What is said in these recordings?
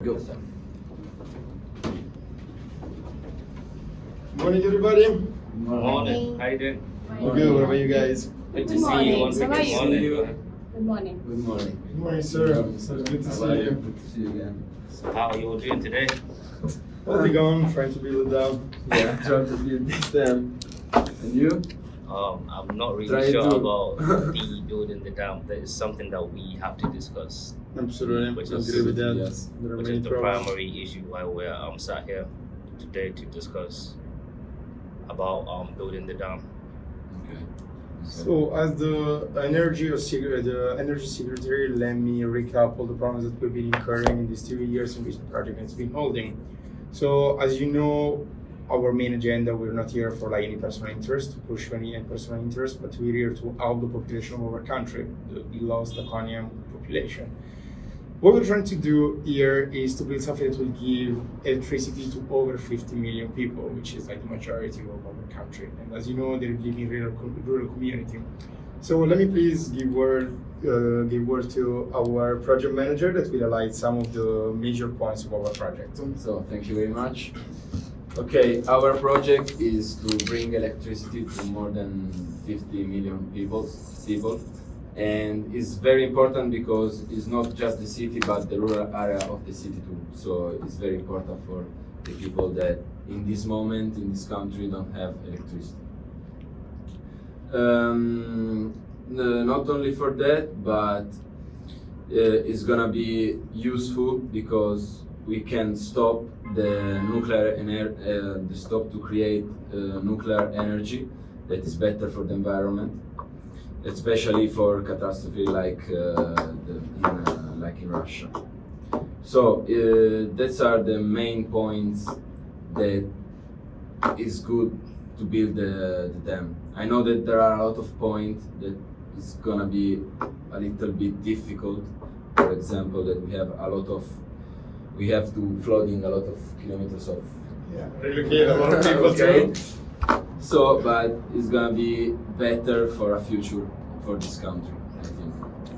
Go. Morning, everybody. Morning. How you doing? I'm good. What about you guys? Good to Good see you morning. once How again. are you? Morning. Good morning. Good morning. Good morning, sir. So good to see you. Good to see you again. How are you all doing today? How's it going? Trying to build it down. Yeah, trying to build this dam. And you? I'm not really Try sure to. about the building the dam. That is something that we have to discuss, Absolutely. Which I is- agree with that. yes. There are which many is the problems. primary issue why we're sat here today to discuss about building the dam. Okay. So, as the energy secretary, let me recap all the problems that we've been incurring in these 2 years in which the project has been holding. So, as you know, our main agenda, we're not here for like any personal interest, to push any personal interest, but we're here to help the population of our country, the below Staconian population. What we're trying to do here is to build something that will give electricity to over 50 million people, which is like the majority of our country. And as you know, they live in rural community. So let me please give word to our project manager that will highlight some of the major points of our project. So thank you very much. Okay, our project is to bring electricity to more than 50 million people, and it's very important because it's not just the city but the rural area of the city too. So it's very important for the people that in this moment in this country don't have electricity. Not only for that, but it's gonna be useful because we can stop the stop to create nuclear energy that is better for the environment, especially for catastrophe like in Russia. So those are the main points that is good to build the dam. I know that there are a lot of points that is gonna be a little bit difficult. For example, that we have to flooding a lot of kilometers of Relocate a lot of people okay. too. So, but it's gonna be better for a future for this country, I think.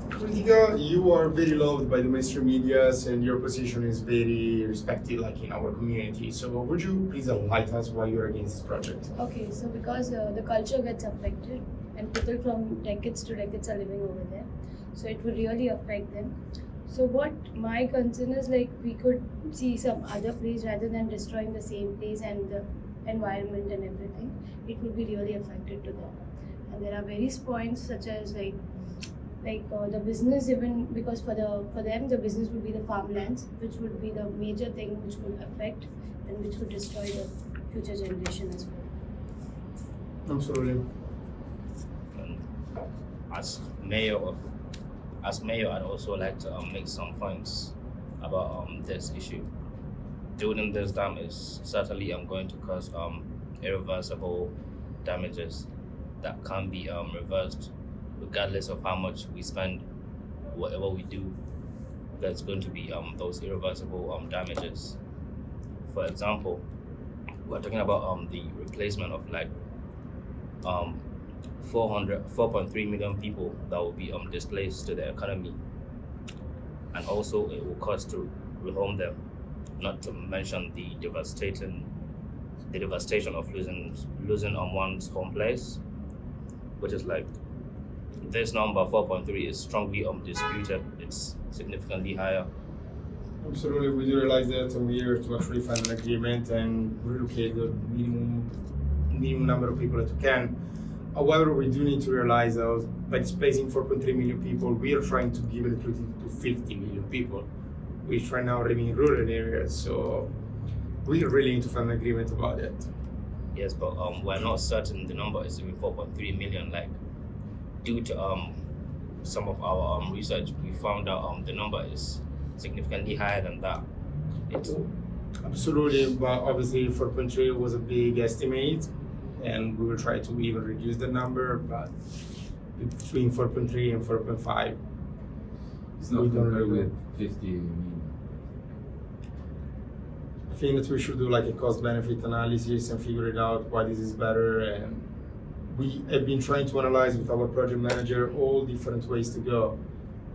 Kritika, you are very loved by the mainstream medias and your position is very respected like in our community. So would you please enlighten us why you're against this project? Okay, so because the culture gets affected and people from decades to decades are living over there, so it would really affect them. So what my concern is, like, we could see some other place rather than destroying the same place and the environment and everything. It would be really affected to them. And there are various points such as the business, even because for them the business would be the farmlands, which would be the major thing which would affect and which would destroy the future generation as well. Absolutely. And as mayor, I'd also like to make some points about this issue. Building this dam is certainly going to cause irreversible damages that can be reversed regardless of how much we spend. Whatever we do, there's going to be those irreversible damages. For example, we're talking about the replacement of like 4.3 million people that will be displaced to the economy, and also it will cost to rehome them, not to mention the devastation of losing one's home place, which is like this number 4.3 is strongly disputed. It's significantly higher. Absolutely, we do realize that we're here to actually find an agreement and relocate the minimum number of people that we can. However, we do need to realize that by displacing 4.3 million people, we are trying to give electricity to 50 million people, which right now live in rural areas. So we really need to find an agreement about that. Yes, but we're not certain the number is even 4.3 million. Like, due to some of our research, we found out the number is significantly higher than that. Absolutely, but obviously 4.3 was a big estimate, and we will try to even reduce the number, but between 4.3 and 4.5. It's not We don't compared really with 50 million. I think that we should do like a cost-benefit analysis and figure it out why this is better. And we have been trying to analyze with our project manager all different ways to go.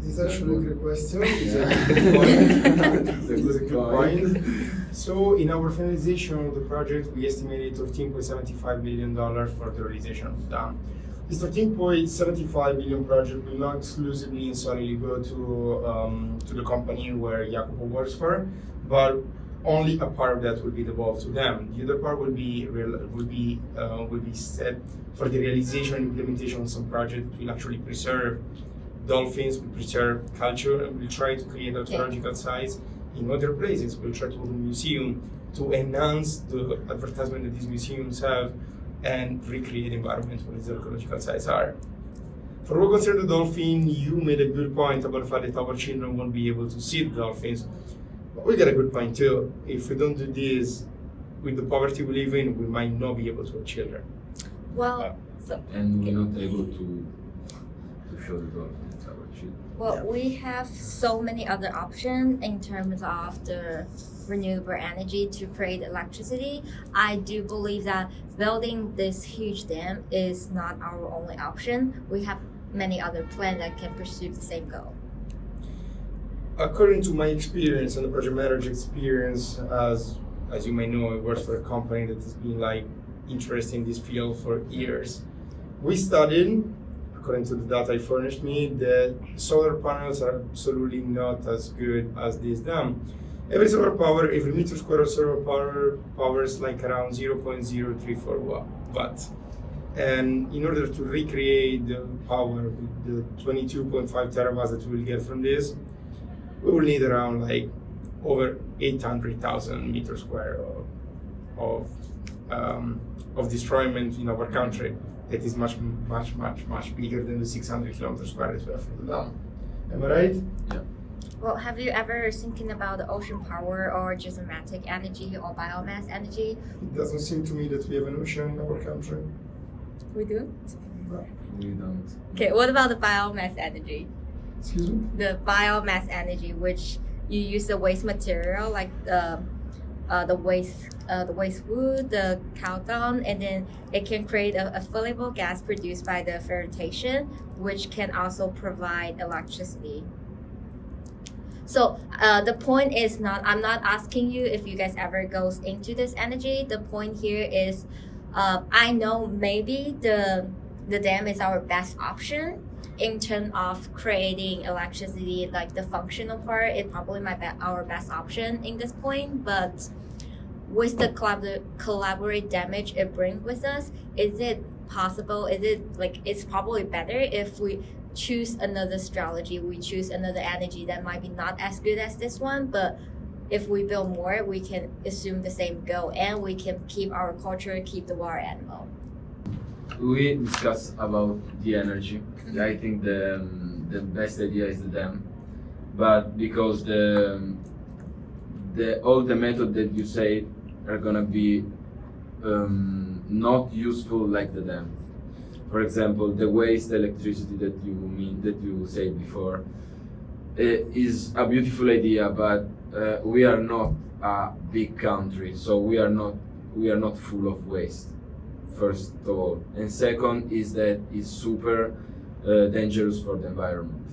This is actually a great question. It's Yeah. a good point. It's a It's a good good point. point. So in our finalization of the project, we estimated $13.75 million for the realization of the dam. This $13.75 million project will not exclusively and solely go to the company where Jacopo works for, but only a part of that will be devolved to them. The other part will be set for the realization and implementation of some project that will actually preserve dolphins, will preserve culture, and will try to create archaeological sites in other places. We'll try to open a museum to enhance the advertisement that these museums have and recreate the environment where these archaeological sites are. For what concerns the dolphin, you made a good point about the fact that our children won't be able to see the dolphins. But we got a good point too. If we don't do this, with the poverty we live in, we might not be able to have children. Well, so And we're not able to show the dolphins our children. Well, we have so many other options in terms of the renewable energy to create electricity. I do believe that building this huge dam is not our only option. We have many other plans that can pursue the same goal. According to my experience and the project manager experience, as you may know, I work for a company that has been interested in this field for years. We studied, according to the data I furnished me, that solar panels are absolutely not as good as this dam. Every meter square of solar power powers around 0.034 watts. And in order to recreate the power with the 22.5 terawatts that we will get from this, we will need around over 800,000 meters square of destroyment in our country. That is much bigger than the 600 kilometers square that we have from the dam. Am I right? Yeah. Well, have you ever thinking about the ocean power or geothermal energy or biomass energy? It doesn't seem to me that we have an ocean in our country. We do. We don't. Okay, what about the biomass energy? Excuse me? The biomass energy, which you use the waste material like the waste wood, the cow dung, and then it can create a flammable gas produced by the fermentation, which can also provide electricity. So the point is not, I'm not asking you if you guys ever goes into this energy. The point here is, I know maybe the dam is our best option in terms of creating electricity, like the functional part. It probably might be our best option in this point, but with the collaborate damage it brings with us, is it possible? Is it it's probably better if we choose another strategy, we choose another energy that might be not as good as this one, but if we build more, we can assume the same goal and we can keep our culture, keep the water animal. We discussed about the energy. I think the best idea is the dam, but because all the method that you say are gonna be not useful like the dam. For example, the waste electricity that you said before is a beautiful idea, but we are not a big country, so we are not full of waste. First of all, and second is that it's super dangerous for the environment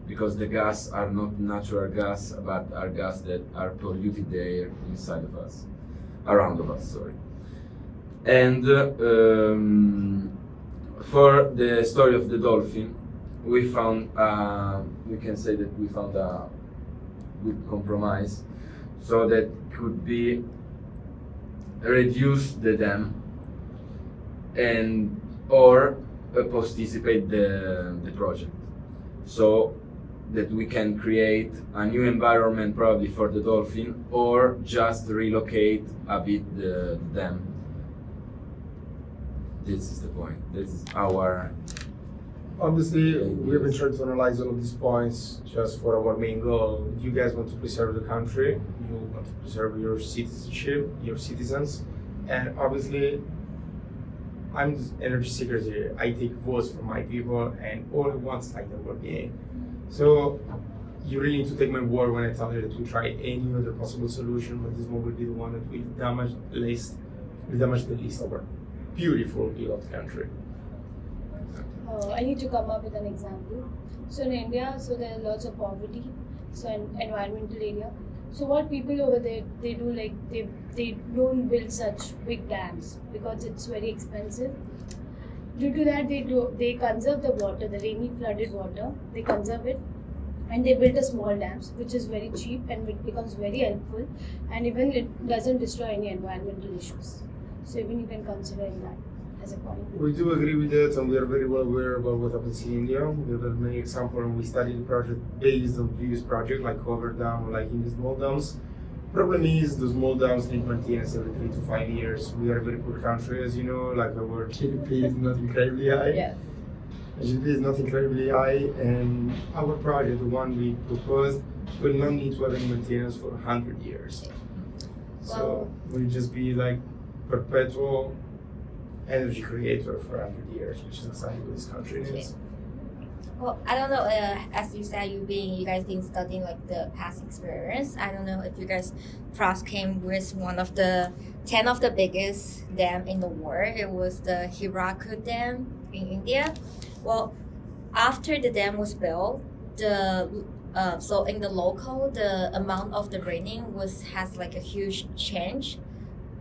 because the gas are not natural gas, but are gas that are polluted the air inside of us, around of us. Sorry, and. For the story of the dolphin, we found, we can say that we found a good compromise, so that could be reduce the dam and or participate the project, so that we can create a new environment probably for the dolphin or just relocate a bit the dam. This is the point. This is our. Obviously, we've been trying to analyze all of these points just for our main goal. You guys want to preserve the country, you want to preserve your citizenship, your citizens, and obviously, I'm energy secretary. I take votes from my people, and all I want is the well-being. So, you really need to take my word when I tell you that we try any other possible solution, but this one will be the one that will damage the least our beautiful, beloved country. I need to come up with an example. So in India, so there are lots of poverty, so in environmental area. So what people over there they do, like they don't build such big dams because it's very expensive. Due to that, they conserve the water, the rainy flooded water. They conserve it, and they build a small dams, which is very cheap and it becomes very helpful, and even it doesn't destroy any environmental issues. So even you can consider that as a point. We do agree with that, and we are very well aware about what happens in India. We have many examples, and we studied the project based on previous projects like Cover Dam or like in the small dams. Problem is, the small dams need maintenance every 3 to 5 years. We are a very poor country, as you know. Like our GDP is not incredibly high. Yes. GDP is not incredibly high, and our project, the one we proposed, will not need to have any maintenance for 100 years. So we'll just be like perpetual energy creator for 100 years, which is exactly what this country needs. Well, I don't know. As you said, you guys been studying like the past experience. I don't know if you guys first came with one of the 10 of the biggest dam in the world. It was the Hirakud Dam in India. Well, after the dam was built, so in the local, the amount of the raining has like a huge change.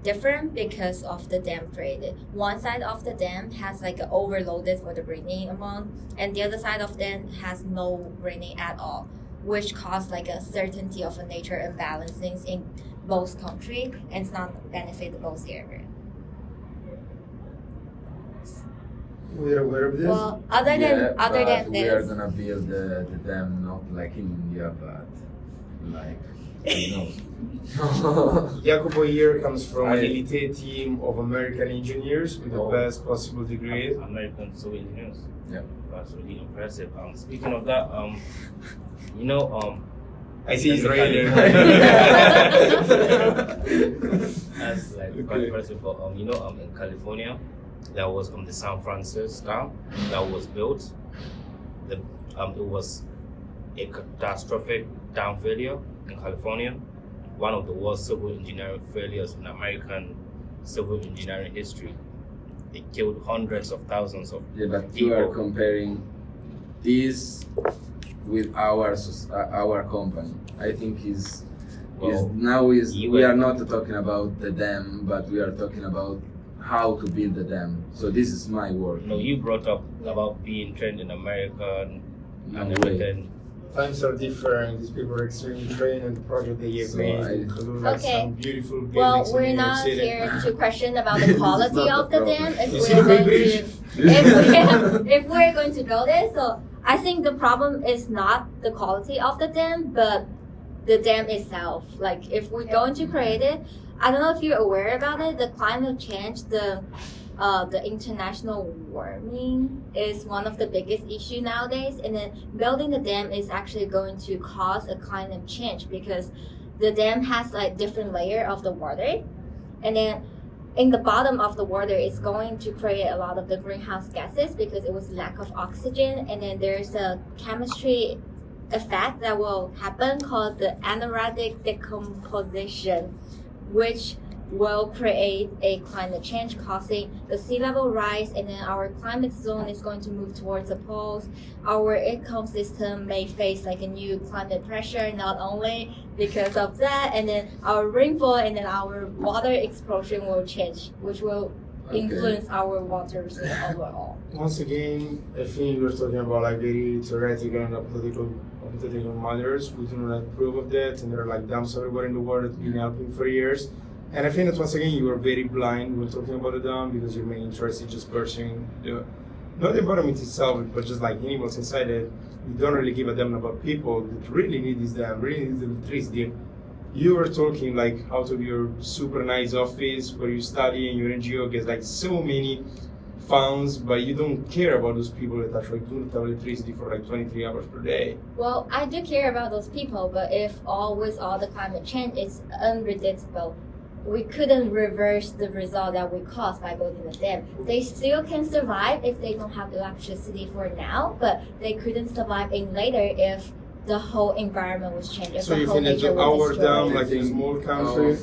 Different because of the dam created. One side of the dam has like overloaded for the raining amount, and the other side of them has no raining at all, which caused like a certainty of a nature imbalancing in both countries, and it's not benefit both areas. We are aware of this. Well, other than we are this, gonna build the dam not like in India, but like you know. Jacopo here comes from an elite team of American engineers with the Oh. best possible degree. American civil engineers. Yeah. That's really impressive. Speaking of that, I see Israeli. that's like quite impressive. But in California, there was the San Francisco Dam that was built. It was a catastrophic dam failure in California, one of the worst civil engineering failures in American civil engineering history. It killed hundreds of thousands of Yeah, but you are people. comparing this with our company. I think Well, we are not talking about the dam, but we are talking about how to build the dam. So this is my work. You brought up about being trained in America and No everything. Times are different. These people are extremely trained, and the project they have So made I- include like Okay. some beautiful buildings well, in we're New York not City. here to question about the quality It's not of the the dam. problem. You If see we're the going bridge? to, if we're going to build it, so I think the problem is not the quality of the dam, but the dam itself. Like if we're going to create it, I don't know if you're aware about it. The climate change, the international warming is one of the biggest issue nowadays, and then building the dam is actually going to cause a climate change because the dam has like different layer of the water, and then in the bottom of the water it's going to create a lot of the greenhouse gases because it was lack of oxygen, and then there's a chemistry effect that will happen called the anaerobic decomposition, which will create a climate change causing the sea level rise, and then our climate zone is going to move towards the poles. Our ecosystem may face like a new climate pressure, not only because of that, and then our rainfall and then our water explosion will change, which will Okay. influence our water overall. Once again, I think we're talking about like very theoretical and hypothetical matters. We do not have proof of that, and there are like dams everywhere in the world that have been helping for years. And I think that once again you are very blind when talking about the dam because your main interest is just pursuing not the environment itself, but just like animals inside it. You don't really give a damn about people that really need this dam, really need the electricity. You were talking like out of your super nice office where you study and your NGO gets like so many funds, but you don't care about those people that actually do not have electricity for like 23 hours per day. Well, I do care about those people, but if all the climate change, it's unpredictable. We couldn't reverse the result that we caused by building the dam. They still can survive if they don't have electricity for now, but they couldn't survive in later if the whole environment was changed. If So the you whole think that nature our was destroyed. dam, like in a small country,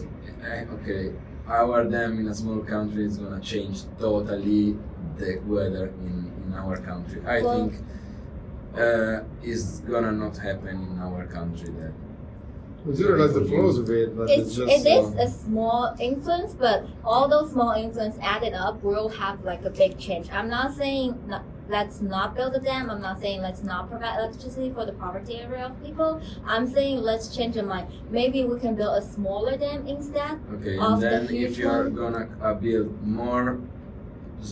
Okay, our dam in a small country is gonna change totally the weather in in our country. I Well- think is gonna not happen in our country. That We do realize the flaws of it, but it's just. It is a small influence, but all those small influence added up will have like a big change. I'm not saying let's not build a dam. I'm not saying let's not provide electricity for the poverty area of people. I'm saying let's change the mind. Maybe we can build a smaller dam instead. okay, Of and the then huge if you're one? gonna build more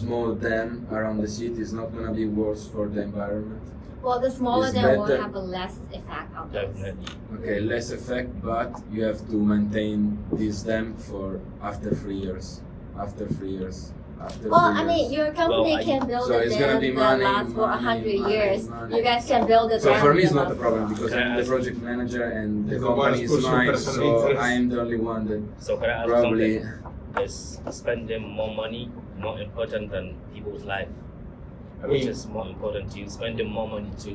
small dam around the city, it's not gonna be worse for the environment. Well, the smaller It's dam will better. have a less effect on this. Definitely. Okay, less effect, but you have to maintain this dam for after 3 years. After 3 years. After Well, 3 I mean, years. your company Well, can build So a it's gonna dam be that money, lasts for money, 100 money, years. money. You guys can build a So dam for me, that it's not a lasts problem for- because Can I I'm the ask- project manager and the You're the one company who's is pushing mine, personal so interest. I am the only one that So can I ask probably. something? Is spending more money more important than people's life? I Which mean, is more important to you? Spending more money to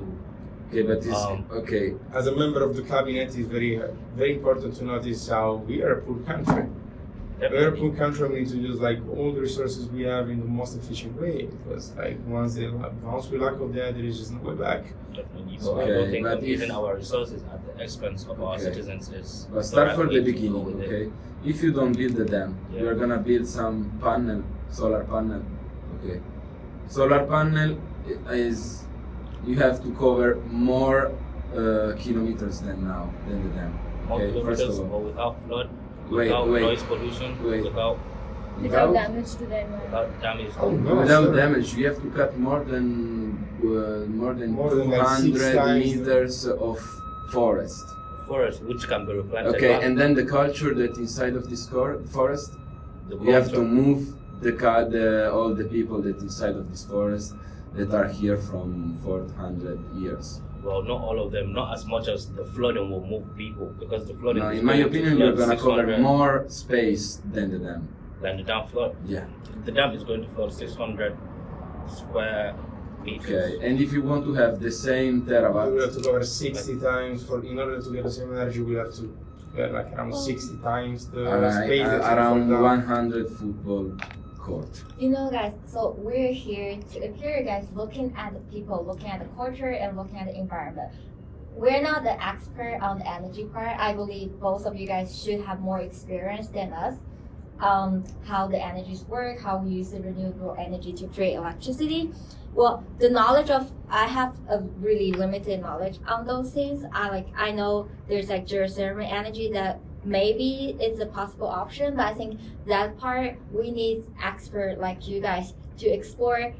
Okay, but it's okay. as a member of the cabinet, it's very important to notice how we are a poor country. We're a definitely. poor country. We need to use like all the resources we have in the most efficient way because like once we lack of that, there is just no way back. Definitely. So I Okay, don't think but that using if- our resources at the expense of our Okay. citizens is. But start right from way the to go beginning, with it. okay? If you don't build the dam, Yeah. you're gonna build some solar panel, okay? Solar panel is you have to cover more kilometers than the dam. More Okay, first kilometers, of all. or without flood, Wait, without wait. noise pollution, Wait. without Without damage to the environment. without damage. Oh, no. Without sure. damage, you have to cut more than More than like 6 200 times the- meters of forest. Forest, which can be replanted. Okay, back. and then the culture that inside of this forest, The you have to culture. move all the people that inside of this forest that are here from 400 years. Well, not all of them, not as much as the flooding will move people, because the flooding. No, is in my going to opinion, flood you're gonna cover 600 more space than the dam. than the dam flood. Yeah. The dam is going to flood 600 square meters. Okay, and if you want to have the same We will have terawatt, to cover 60 times in order to get the same energy. We have to get like around 60 times the space that's around down. 100 football court. You know, guys, so we're here to appear, guys, looking at the people, looking at the culture, and looking at the environment. We're not the expert on the energy part. I believe both of you guys should have more experience than us. How the energies work, how we use the renewable energy to create electricity. Well, the knowledge of I have a really limited knowledge on those things. I know there's like geothermal energy that maybe it's a possible option, but I think that part we need expert like you guys to explore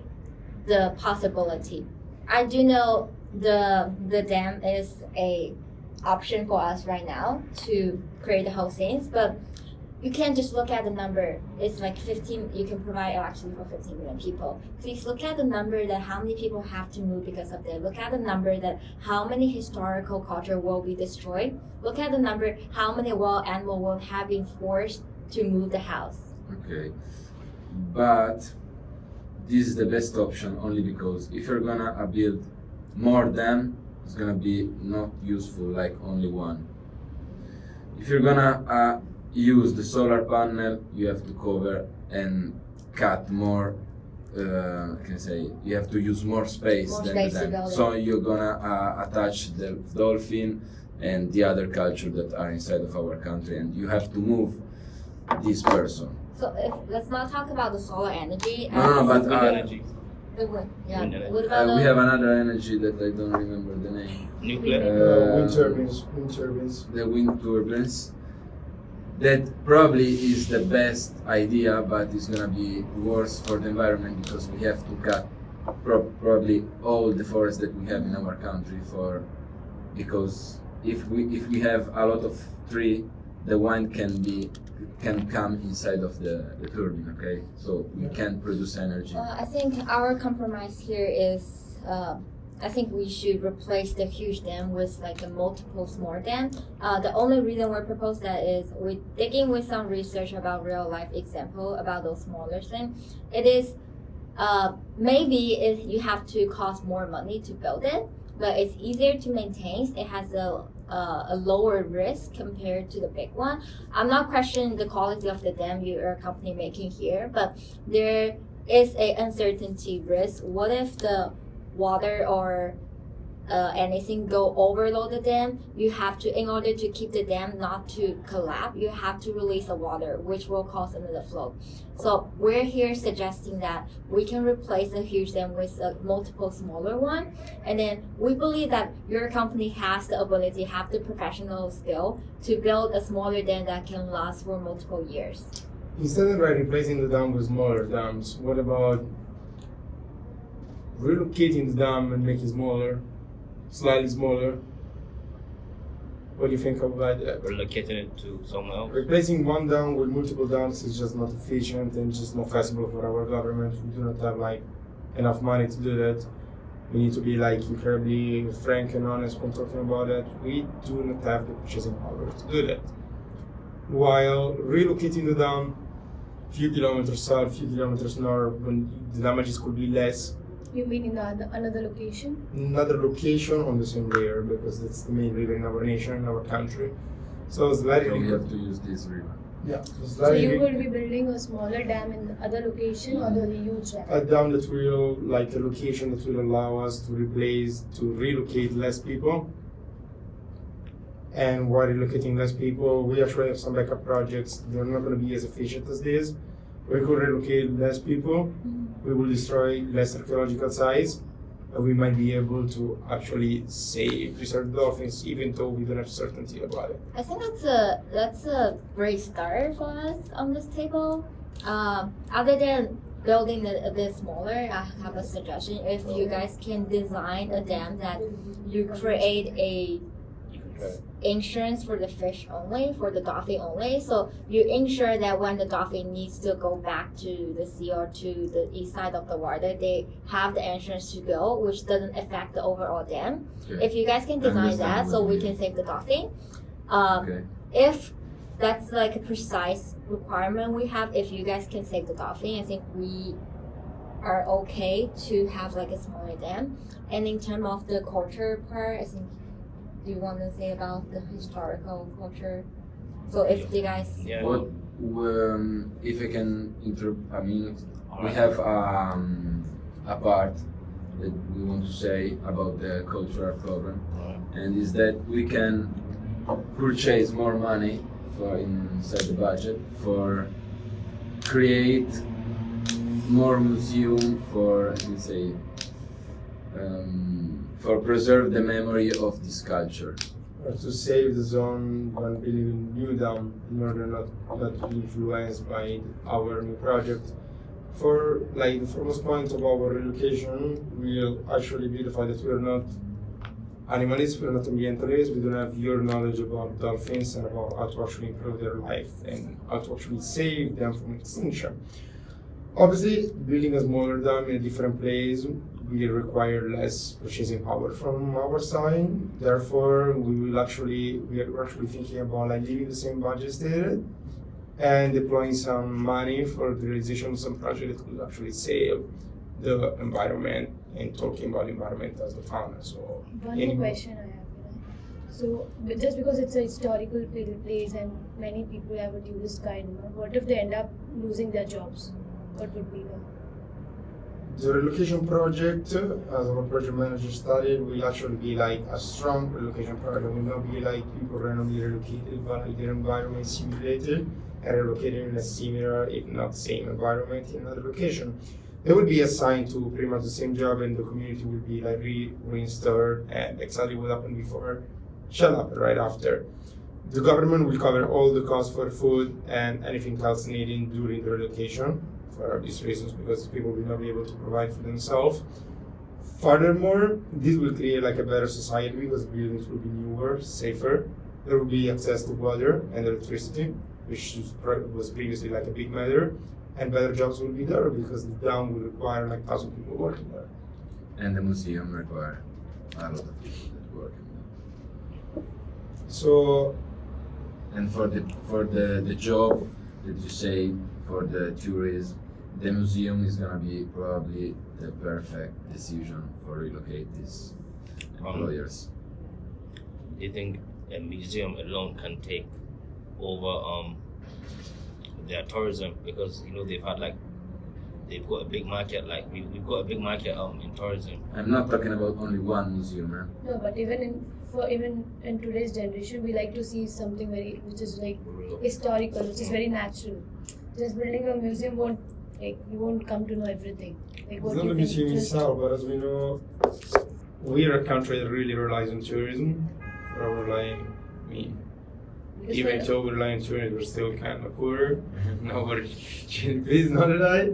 the possibility. I do know the dam is a option for us right now to create the whole things, but you can't just look at the number. It's like 15, you can provide electricity for 15 million people. Please look at the number that how many people have to move because of that. Look at the number that how many historical culture will be destroyed. Look at the number how many wild animal will have been forced to move the house. Okay, but this is the best option only because if you're gonna build more dam, it's gonna be not useful like only one. If you're gonna use the solar panel, you have to cover and cut more. Can I say you have to use more space More than space the to dam. build it. So you're gonna attach the dolphin and the other culture that are inside of our country, and you have to move this person. So let's not talk about the solar energy. No, no, but Wind energy, the wind. Yeah. Wind energy. What about we the have another energy that I don't remember the name. nuclear. Wind Uh, turbines. The wind turbines. That probably is the best idea, but it's gonna be worse for the environment because we have to cut probably all the forests that we have in our country because if we have a lot of tree, the wind can come inside of the turbine. Okay, so we can produce energy. I think our compromise here is I think we should replace the huge dam with like a multiple small dam. The only reason we propose that is we're digging with some research about real life example about those smaller things. It is maybe if you have to cost more money to build it, but it's easier to maintain. It has a lower risk compared to the big one. I'm not questioning the quality of the dam your company making here, but there is a uncertainty risk. What if the water or anything go overload the dam? You have to, in order to keep the dam not to collapse, you have to release the water, which will cause another flow. So we're here suggesting that we can replace a huge dam with a multiple smaller one, and then we believe that your company has the ability, have the professional skill to build a smaller dam that can last for multiple years. Instead of replacing the dam with smaller dams, what about relocating the dam and making it smaller, slightly smaller? What do you think about that? Relocating it to somewhere else. Replacing one dam with multiple dams is just not efficient and just not feasible for our government. We do not have enough money to do that. We need to be incredibly frank and honest when talking about that. We do not have the purchasing power to do that. While relocating the dam few kilometers south, few kilometers north, when the damages could be less. You mean in another location? Another location on the same river, because that's the main river in our nation, in our country. So it's very So we have to use this river. yeah. It's So very you will be building a smaller dam in the other location or the huge dam? a dam that will a location that will allow us to relocate less people. And while relocating less people, we actually have some backup projects. They're not going to be as efficient as this. We could relocate less people. We will destroy less archaeological sites. And we might be able to actually preserve dolphins, even though we don't have certainty about it. I think that's a great start for us on this table. Other than building it a bit smaller, I have a suggestion. If you guys can design a dam that you create a insurance for the fish only, for the dolphin only. So you ensure that when the dolphin needs to go back to the sea or to the east side of the water, they have the insurance to go, which doesn't affect the overall dam. Okay. If you guys can I design understand that, what so you we mean. can save the dolphin. Okay. If that's a precise requirement we have, if you guys can save the dolphin, I think we are okay to have a smaller dam. And in terms of the culture part, I think, do you want to say about the historical culture? So if you guys, Yeah. What, if I can interrupt a minute, we have a part that we want to say about the cultural program, and is that we can purchase more money for inside the budget for create more museum for, let me say, for preserve the memory of this culture. Or to save the zone when building new dam in order not to be influenced by our new project. For the foremost point of our relocation, we'll actually be the fact that we are not animalists, we are not ambientalists, we don't have your knowledge about dolphins and about how to actually improve their life and how to actually save them from extinction. Obviously, building a smaller dam in a different place will require less purchasing power from our side. Therefore, we are actually thinking about leaving the same budget stated and deploying some money for the realization of some project that could actually save the environment and talking about environment as a fauna. So, One more question I have. So just because it's a historical place and many people have a tourist guide, what if they end up losing their jobs? What would be the relocation project, as our project manager studied, will actually be a strong relocation project. It will not be people randomly relocated, but their environment simulated and relocated in a similar, if not same environment in another location. They will be assigned to pretty much the same job, and the community will be reinstalled, and exactly what happened before shall happen right after. The government will cover all the costs for food and anything else needed during the relocation for obvious reasons, because people will not be able to provide for themselves. Furthermore, this will create a better society because buildings will be newer, safer. There will be access to water and electricity, which was previously a big matter, and better jobs will be there because the dam will require 1,000 people working there. And the museum require a lot of people that work in there. So, And for the job that you say for the tourism, the museum is gonna be probably the perfect decision for relocate these employers. Do you think a museum alone can take over their tourism? Because they've had they've got a big market. Like we've got a big market in tourism. I'm not talking about only one museum, man. No, but even in today's generation, we like to see something which is like historical, which is very natural. Just building a museum you won't come to know everything. Like It's what not you a can museum just- itself, but as we know, we are a country that really relies on tourism for our life. I mean, because even for- though we rely on tourism, we're still kind of poor. Nobody is not a lie.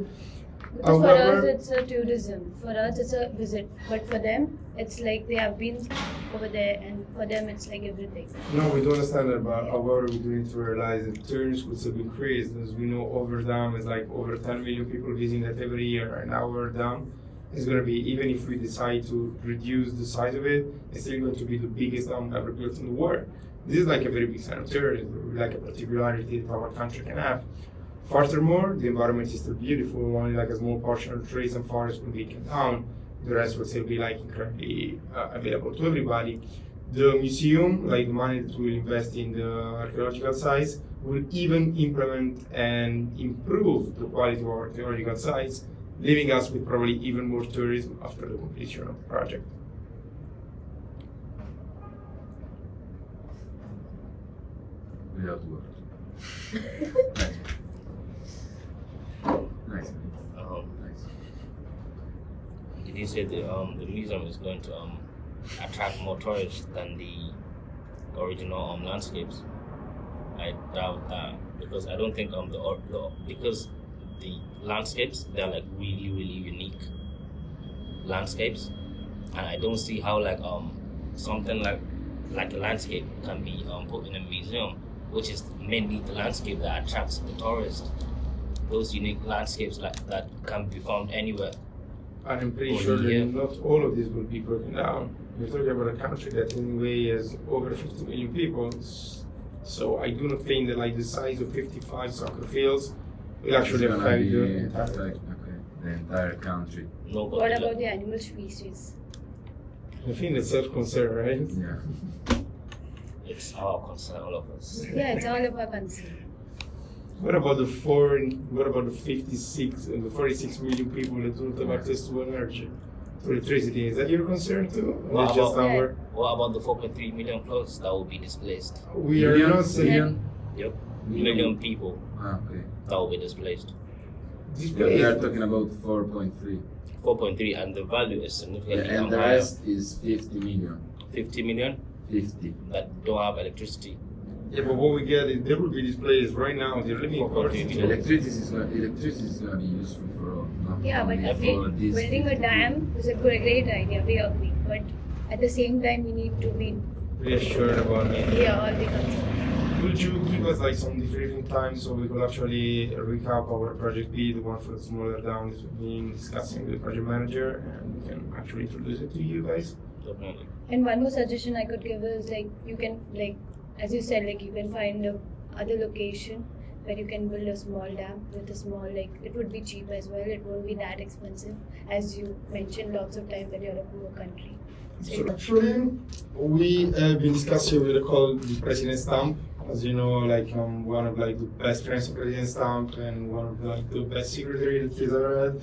Because for However- us it's a tourism. For us it's a visit. But for them it's like they have been over there, and for them it's like everything. No, we do understand that, but however, we do need to realize that tourism could still increase. As we know, Overdam is like over 10 million people visiting that every year, and our dam is going to be, even if we decide to reduce the size of it, it's still going to be the biggest dam ever built in the world. This is like a very big sign of tourism, like a particularity that our country can have. Furthermore, the environment is still beautiful. Only like a small portion of trees and forests will be cut down. The rest will still be like incredibly available to everybody. The museum, like the money that we'll invest in the archaeological sites, will even implement and improve the quality of our archaeological sites, leaving us with probably even more tourism after the completion of the project. Without words. Nice. Nice. Did you say the museum is going to attract more tourists than the original landscapes? I doubt that, because I don't think because the landscapes, they're like really unique landscapes, and I don't see how like something like a landscape can be put in a museum, which is mainly the landscape that attracts the tourists. Those unique landscapes like that can be found anywhere. And I'm pretty Oh, sure yeah. that not all of these will be broken down. We're talking about a country that anyway has over 50 million people. So I do not think that like the size of 55 soccer fields will actually It's gonna affect be the entire. the entire country. No, but What about the animal species? I think that's self-concern, right? Yeah. it's our concern, all of us. Yeah, it's all of our concern. What about the 56 and the 46 million people that don't have access to energy, to electricity? Is that your concern too? Or What it's just about- our? What about the 4.3 million plus that will be displaced? We are not saying Million? Yep, million people Okay. that will be displaced. this Yeah, we are place. talking about 4.3. 4.3, and the value is Yeah, significantly and the higher. rest is 50 million. 50 million 50. that don't have electricity. Yeah, but what we get is there will be displays right now. They're living in 4.3 parts. million. Electricity is gonna be useful for all. Not Yeah, but only I for mean, this building a 50 dam is a great idea, we agree. But at the same time, we need to be Reassured about it. all the concerned. Could you give us like some different times so we could actually recap our project B, the one for the smaller dams we've been discussing with the project manager, and we can actually introduce it to you guys? Definitely. And one more suggestion I could give is like you can like, as you said, like you can find a other location where you can build a small dam with a small, like it would be cheap as well. It won't be that expensive, as you mentioned lots of times that you're a poor country. So actually, we have been discussing with the President Stamp. As you know, like one of like the best friends of President Stamp and one of like the best secretary that he's ever had.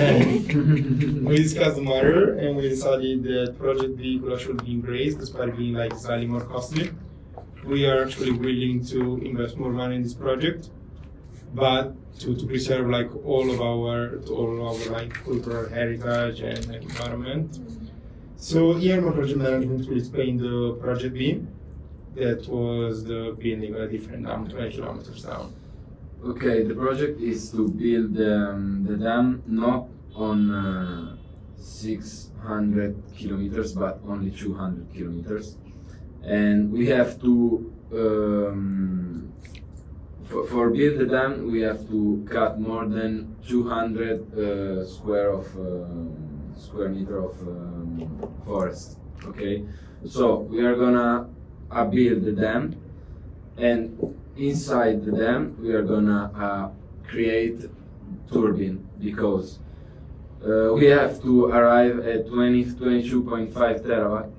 And we discussed the matter and we decided that Project B could actually be embraced despite being like slightly more costly. We are actually willing to invest more money in this project, but to preserve like all of our like cultural heritage and like environment. So here my project management will explain the project B. That was the building a different dam 20 kilometers down. Okay, the project is to build the dam not on 600 kilometers but only 200 kilometers. And we have to, for build the dam, we have to cut more than 200 square meter of forest. Okay, so we are gonna build the dam, and inside the dam we are gonna create turbine, because we have to arrive at 22.5 terawatt.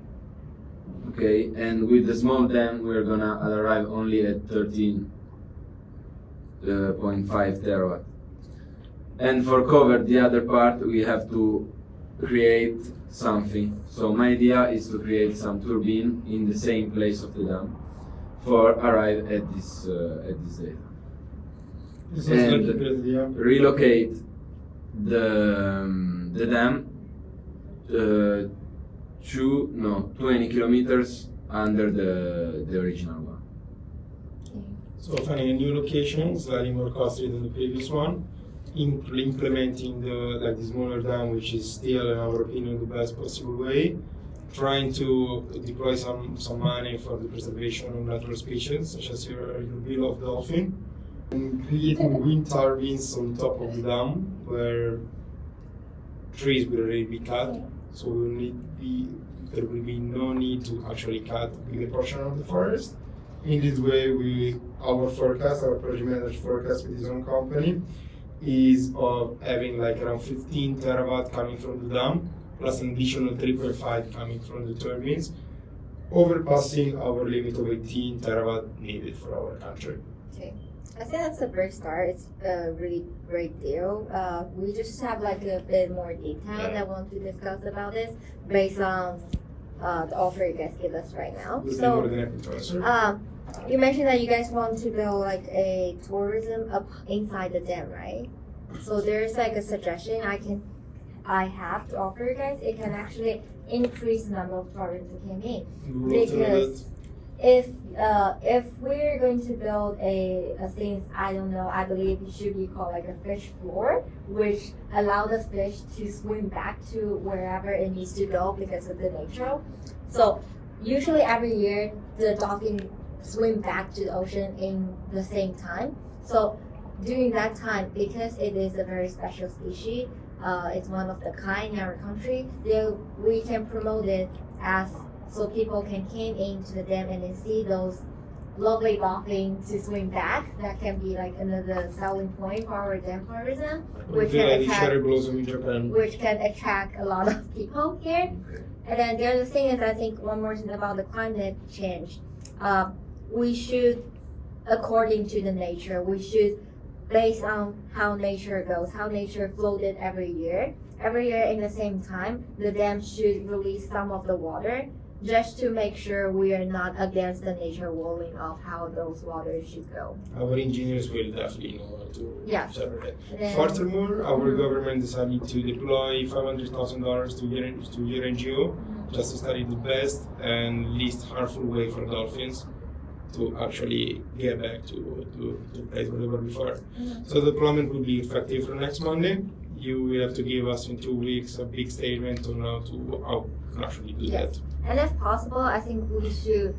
Okay, and with the small dam we are gonna arrive only at 13.5 terawatt. And for cover the other part, we have to create something. So my idea is to create some turbine in the same place of the dam for arrive at this data. This is like And a good idea. relocate the dam 20 kilometers under the original one. So finding a new location, slightly more costly than the previous one. Implementing the smaller dam, which is still, in our opinion, the best possible way. Trying to deploy some money for the preservation of natural species, such as your bill of dolphin. And creating wind turbines on top of the dam, where trees will already be cut, so there will be no need to actually cut a bigger portion of the forest. In this way, our project manager's forecast with his own company, is of having like around 15 terawatt coming from the dam, plus an additional 3.5 coming from the turbines, overpassing our limit of 18 terawatt needed for our country. Okay. I think that's a great start. It's a really great deal. We just have like a bit more detail that I want to discuss about this based on the offer you guys give us right now. We'll be So, more than happy to answer. you mentioned that you guys want to build like a tourism up inside the dam, right? So there's like a suggestion I have to offer you guys. It can actually increase the number of tourists who came in. We will do Because if we're going to build a thing, I don't know, I believe it should be called like a fish floor, which allow the fish to swim back to wherever it needs to go because of the nature. So usually every year the dolphin swim back to the ocean in the same time. So during that time, because it is a very special species, it's one of the kind in our country, we can promote it as so people can came into the dam and then see those lovely dolphins to swim back. That can be like another selling point for our dam tourism, We which feel like can the attract cherry blossom in Japan. which can attract a lot of people here. And then the other thing is, I think one more thing about the climate change. We should, according to the nature, we should, based on how nature goes, how nature floated every year in the same time, the dam should release some of the water just to make sure we are not against the nature ruling of how those waters should go. Our engineers will definitely know how to Yes. serve it. And then- Furthermore, our government decided to deploy $500,000 to your NGO just to study the best and least harmful way for dolphins to actually get back to the place where they were before. So the deployment will be effective from next Monday. You will have to give us in 2 weeks a big statement on how we can actually do Yes. that. And if possible, I think we should.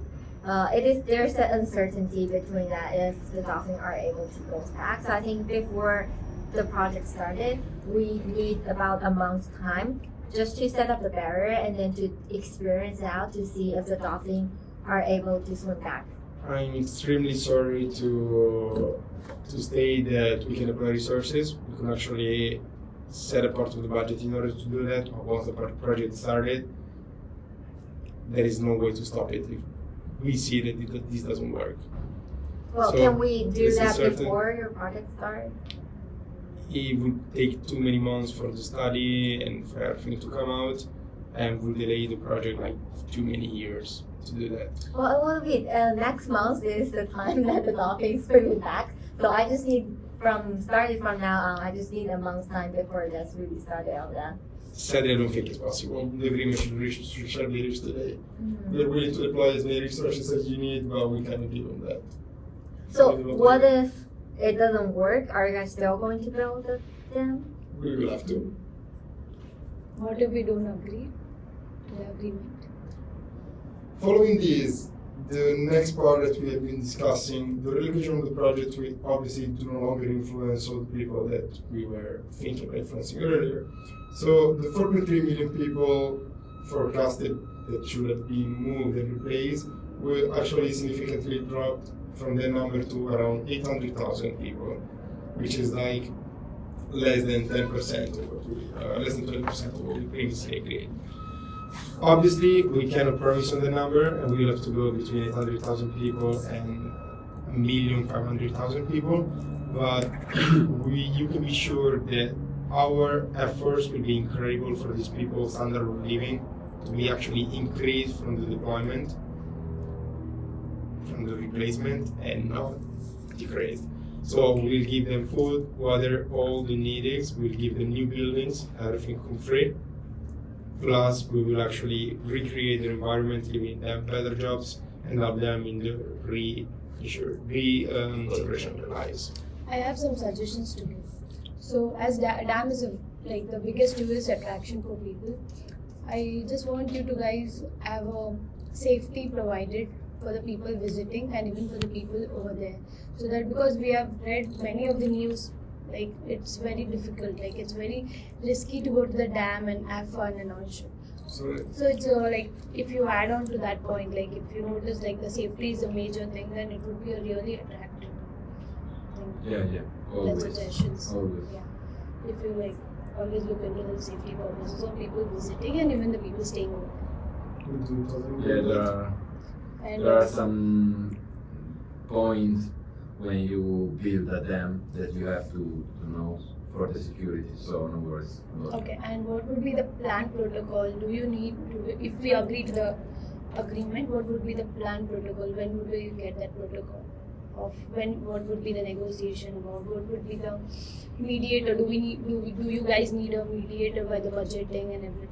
There's an uncertainty between that if the dolphins are able to go back. So I think before the project started, we need about a month's time just to set up the barrier and then to experience it out to see if the dolphins are able to swim back. I'm extremely sorry to state that we can apply resources. We can actually set a part of the budget in order to do that. Once the project started, there is no way to stop it if we see that this doesn't work. Well, So, can we do this is that certain- before your project starts? It would take too many months for the study and for everything to come out, and will delay the project like too many years to do that. Well, it will be next month is the time that the dolphins swim back. So I just need starting from now on. I just need a month's time before that's really started on that. Sadly, I don't think it's possible. The agreement should be reached today. We're willing to deploy as many resources as you need, but we cannot give them that. So what if it doesn't work? Are you guys still going to build the dam? We will have to. What if we don't agree to the agreement? Following this, the next part that we have been discussing, the relocation of the project will obviously do no longer influence all the people that we were thinking of influencing earlier. So the 4.3 million people forecasted that should have been moved and replaced will actually significantly drop from that number to around 800,000 people, which is like less than 10% of what we, less than 20% of what we previously agreed. Obviously, we cannot promise on the number, and we will have to go between 800,000 people and 1,500,000 people, but you can be sure that our efforts will be incredible for these people's standard of living to be actually increased from the deployment, from the replacement, and not decreased. So we'll give them food, water, all the needs. We'll give them new buildings, everything come free. Plus, we will actually recreate the environment, giving them better jobs, and help them in the integration of their lives. I have some suggestions to give. So, as dam is like the biggest tourist attraction for people, I just want you to guys have a safety provided for the people visiting and even for the people over there. So that because we have read many of the news, like it's very difficult, like it's very risky to go to the dam and have fun and all shit. So So it's like if you add on to that point, like if you notice like the safety is a major thing, then it would be a really attractive thing. Yeah, always. That's suggestions. Always. Yeah. If you like always look into the safety purposes of people visiting and even the people staying over we do totally Yeah, agree. and there are some points when you build a dam that you have to know for the security, so no worries about it. okay, and what would be the plan protocol? Do you need to, if we agree to the agreement, what would be the plan protocol? When would we get that protocol? Of when, what would be the negotiation about? What would be the mediator? Do you guys need a mediator by the budgeting and everything?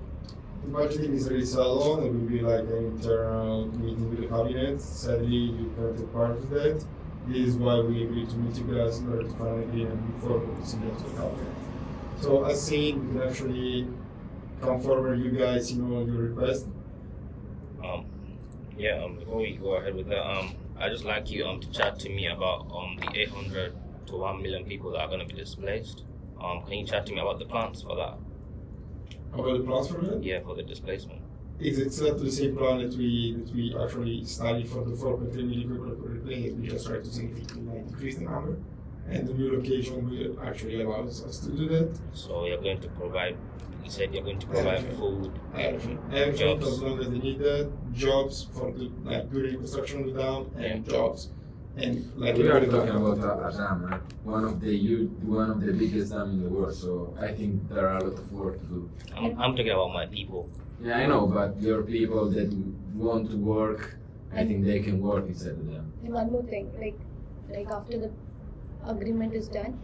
The budgeting is already settled. It will be like an internal meeting with the cabinet. Sadly, you can't take part of that. This is why we agreed to meet you guys in order to find an agreement before proposing it to the cabinet. So as seen, we can actually come forward, you guys, your request. Before we go ahead with that, I'd just like you to chat to me about the 800 to 1 million people that are going to be displaced. Can you chat to me about the plans for that? About the plans for that? Yeah, for the displacement. It's exactly the same plan that we actually studied for the 4.3 million people that were replaced. We just tried to significantly increase the number, and the new location will actually allow us to do that. So you're going to provide. You said you're going to provide Everything. food. Everything Jobs. as long as they need that, jobs for the during construction with them, and jobs, and like We are everybody- talking about a dam, one of the biggest dam in the world. So I think there are a lot of work to do. I'm talking about my people. Yeah, I know, but your people that want to work, I think they can work inside the dam. And one more thing, like after the agreement is done,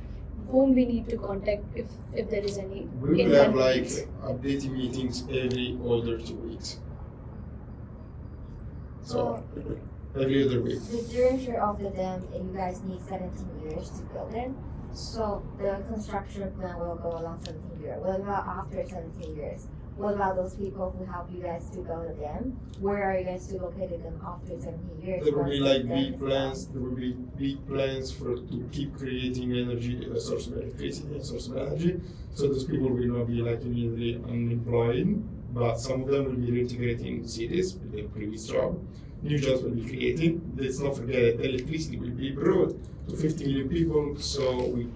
whom we need to contact if there is any We will have like inconvenience. updating meetings every other 2 weeks. So every other week. The duration of the dam, you guys need 17 years to build it. So the construction plan will go along 17 years. What about after 17 years? What about those people who help you guys to build the dam? Where are you guys to locate them after 17 years? There will once be the like dam big is plans. done? There will be big plans to keep creating energy, a source of electricity, a source of energy. So those people will not be like immediately unemployed, but some of them will be reintegrating in cities with their previous job. New jobs will be created. Let's not forget that electricity will be brought to 50 million people. So we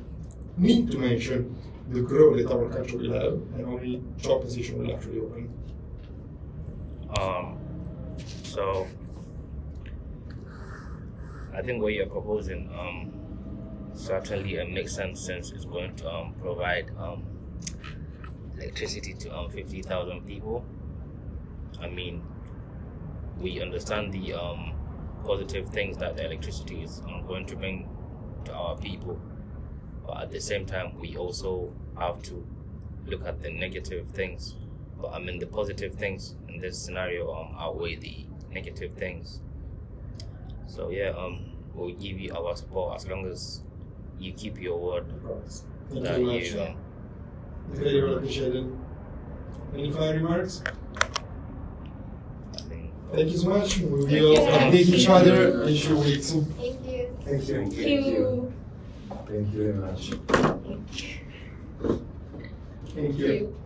need to mention the growth that our country will have, and only job position will actually open. So I think what you're proposing certainly makes sense, since it's going to provide electricity to 50,000 people. I mean, we understand the positive things that the electricity is going to bring to our people, but at the same time we also have to look at the negative things. But I mean, the positive things in this scenario outweigh the negative things. So yeah, we'll give you our support as long as you keep your word Thank that you very much. you It's very well appreciated. Any final remarks? I think Thank you so much. We will you. update each other in 2 weeks. Thank you. Thank you. Thank you. Thank you very much. Thank Thank you. you.